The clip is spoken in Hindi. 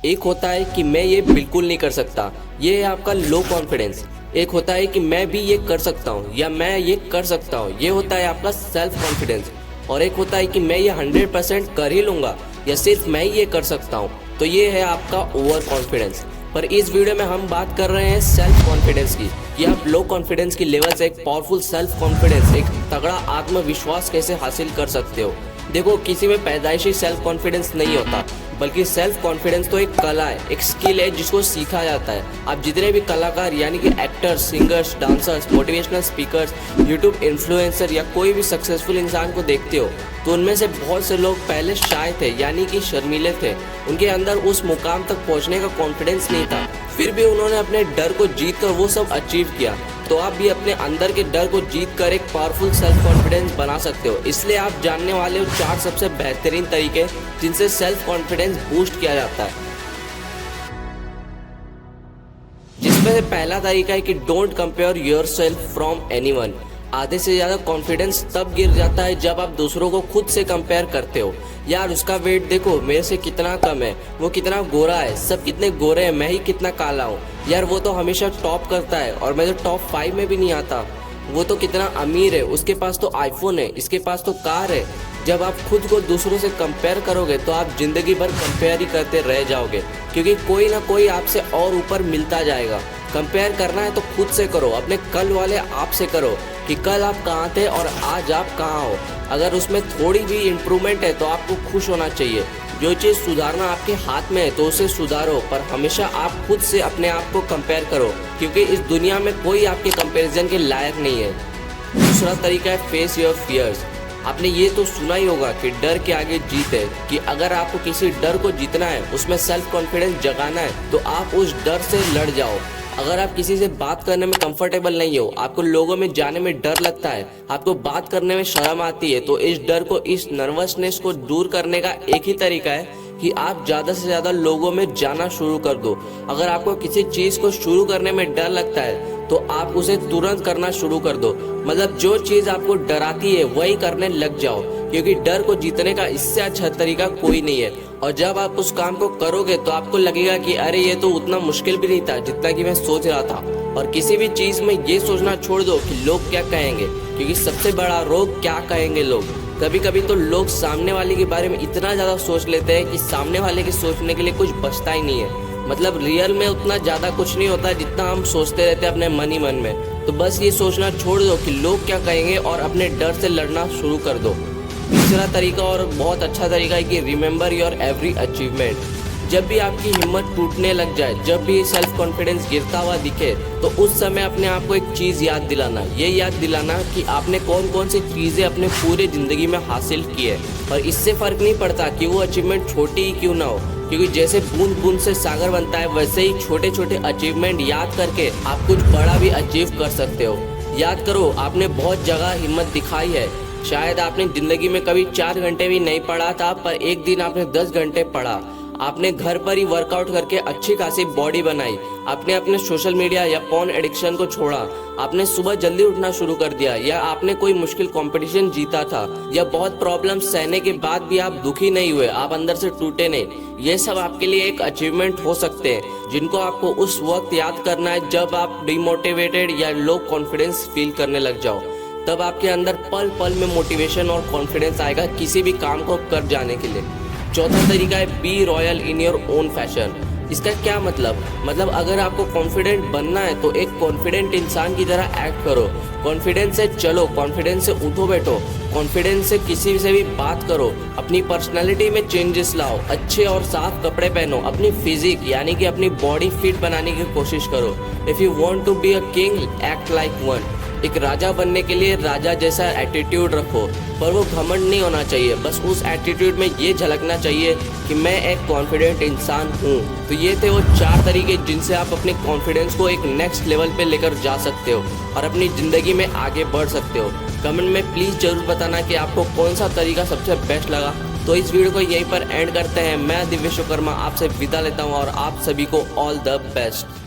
एक होता है कि मैं ये बिल्कुल नहीं कर सकता, ये है आपका लो कॉन्फिडेंस। एक होता है कि मैं भी ये कर सकता हूँ या मैं ये कर सकता हूँ, ये होता है आपका सेल्फ कॉन्फिडेंस। और एक होता है कि मैं ये 100% कर ही लूँगा या सिर्फ मैं ही ये कर सकता हूँ, तो ये है आपका ओवर कॉन्फिडेंस। पर इस वीडियो में हम बात कर रहे हैं सेल्फ कॉन्फिडेंस की, कि आप लो कॉन्फिडेंस की लेवल से एक पावरफुल सेल्फ कॉन्फिडेंस, एक तगड़ा आत्मविश्वास कैसे हासिल कर सकते हो। देखो, किसी में पैदाइशी सेल्फ कॉन्फिडेंस नहीं होता, बल्कि सेल्फ कॉन्फिडेंस तो एक कला है, एक स्किल है जिसको सीखा जाता है। आप जितने भी कलाकार यानी कि actors, singers, dancers, motivational speakers, YouTube influencer या कोई भी सक्सेसफुल इंसान को देखते हो, तो उनमें से बहुत से लोग पहले शाय थे यानी कि शर्मीले थे। उनके अंदर उस मुकाम तक पहुंचने का कॉन्फिडेंस नहीं था, फिर भी उन्होंने अपने डर को जीत कर वो सब अचीव किया। तो आप भी अपने अंदर के डर को जीत कर एक पावरफुल सेल्फ कॉन्फिडेंस बना सकते हो। इसलिए आप जानने वाले हो 4 सबसे बेहतरीन तरीके जिनसे सेल्फ कॉन्फिडेंस बूस्ट किया जाता है। जिसमें से पहला तरीका है कि don't compare yourself from anyone. आधे से ज़्यादा कॉन्फिडेंस तब गिर जाता है जब आप दूसरों को खुद से कंपेयर करते हो। यार, उसका वेट देखो मेरे से कितना कम है, वो कितना गोरा है, सब कितने गोरे हैं, मैं ही कितना काला हूँ। यार, वो तो हमेशा टॉप करता है और मैं तो टॉप 5 में भी नहीं आता। वो तो कितना अमीर है, उसके पास तो आईफोन है, इसके पास तो कार है। जब आप खुद को दूसरों से कंपेयर करोगे तो आप जिंदगी भर कंपेयर ही करते रह जाओगे, क्योंकि कोई ना कोई आपसे और ऊपर मिलता जाएगा। कंपेयर करना है तो खुद से करो, अपने कल वाले आप से करो कि कल आप कहाँ थे और आज आप कहाँ हो। अगर उसमें थोड़ी भी इम्प्रूवमेंट है तो आपको खुश होना चाहिए। जो चीज़ सुधारना आपके हाथ में है तो उसे सुधारो, पर हमेशा आप खुद से अपने आप को कंपेयर करो, क्योंकि इस दुनिया में कोई आपके कंपैरिजन के लायक नहीं है। दूसरा तरीका है फेस योर फियर्स। आपने ये तो सुना ही होगा कि डर के आगे जीत है, कि अगर आपको किसी डर को जीतना है, उसमें सेल्फ कॉन्फिडेंस जगाना है, तो आप उस डर से लड़ जाओ। अगर आप किसी से बात करने में कंफर्टेबल नहीं हो, आपको लोगों में जाने में डर लगता है, आपको बात करने में शर्म आती है, तो इस डर को, इस नर्वसनेस को दूर करने का एक ही तरीका है कि आप ज़्यादा से ज़्यादा लोगों में जाना शुरू कर दो। अगर आपको किसी चीज़ को शुरू करने में डर लगता है तो आप उसे तुरंत करना शुरू कर दो। मतलब जो चीज़ आपको डराती है वही करने लग जाओ, क्योंकि डर को जीतने का इससे अच्छा तरीका कोई नहीं है। और जब आप उस काम को करोगे तो आपको लगेगा कि अरे ये तो उतना मुश्किल भी नहीं था जितना कि मैं सोच रहा था। और किसी भी चीज़ में ये सोचना छोड़ दो कि लोग क्या कहेंगे, क्योंकि सबसे बड़ा रोग क्या कहेंगे लोग। कभी कभी तो लोग सामने वाले के बारे में इतना ज़्यादा सोच लेते हैं कि सामने वाले के सोचने के लिए कुछ बचता ही नहीं है। मतलब रियल में उतना ज़्यादा कुछ नहीं होता जितना हम सोचते रहते हैं अपने मन ही मन में। तो बस ये सोचना छोड़ दो कि लोग क्या कहेंगे और अपने डर से लड़ना शुरू कर दो। तीसरा तरीका और बहुत अच्छा तरीका है कि रिमेंबर योर एवरी अचीवमेंट। जब भी आपकी हिम्मत टूटने लग जाए, जब भी सेल्फ कॉन्फिडेंस गिरता हुआ दिखे, तो उस समय अपने आप को एक चीज़ याद दिलाना, ये याद दिलाना कि आपने कौन कौन सी चीज़ें अपने पूरे ज़िंदगी में हासिल की है। और इससे फ़र्क नहीं पड़ता कि वो अचीवमेंट छोटी ही क्यों ना हो, क्योंकि जैसे बूंद बूंद से सागर बनता है, वैसे ही छोटे छोटे अचीवमेंट याद करके आप कुछ बड़ा भी अचीव कर सकते हो। याद करो, आपने बहुत जगह हिम्मत दिखाई है। शायद आपने ज़िंदगी में कभी 4 घंटे भी नहीं पढ़ा था, पर एक दिन आपने 10 घंटे पढ़ा। आपने घर पर ही वर्कआउट करके अच्छी खासी बॉडी बनाई। आपने अपने सोशल मीडिया या पॉर्न एडिक्शन को छोड़ा। आपने सुबह जल्दी उठना शुरू कर दिया, या आपने कोई मुश्किल कंपटीशन जीता था, या बहुत प्रॉब्लम सहने के बाद भी आप दुखी नहीं हुए, आप अंदर से टूटे नहीं। ये सब आपके लिए एक अचीवमेंट हो सकते हैं, जिनको आपको उस वक्त याद करना है जब आप डिमोटिवेटेड या लो कॉन्फिडेंस फील करने लग जाओ। तब आपके अंदर पल पल में मोटिवेशन और कॉन्फिडेंस आएगा किसी भी काम को कर जाने के लिए। चौथा तरीका है be royal in your own fashion. इसका क्या मतलब अगर आपको कॉन्फिडेंट बनना है तो एक कॉन्फिडेंट इंसान की तरह एक्ट करो। कॉन्फिडेंस से चलो, कॉन्फिडेंस से उठो बैठो, कॉन्फिडेंस से किसी से भी बात करो। अपनी पर्सनैलिटी में चेंजेस लाओ, अच्छे और साफ कपड़े पहनो, अपनी फिजिक यानी कि अपनी बॉडी फिट बनाने की कोशिश करो। If you want to be a king, act like one. एक राजा बनने के लिए राजा जैसा एटीट्यूड रखो, पर वो घमंड नहीं होना चाहिए। बस उस एटीट्यूड में ये झलकना चाहिए कि मैं एक कॉन्फिडेंट इंसान हूँ। तो ये थे वो 4 तरीके जिनसे आप अपने कॉन्फिडेंस को एक नेक्स्ट लेवल पे लेकर जा सकते हो और अपनी ज़िंदगी में आगे बढ़ सकते हो। कमेंट में प्लीज़ ज़रूर बताना कि आपको कौन सा तरीका सबसे बेस्ट लगा। तो इस वीडियो को यहीं पर एंड करते हैं। मैं दिव्य विश्वकर्मा आपसे विदा लेता हूँ और आप सभी को ऑल द बेस्ट।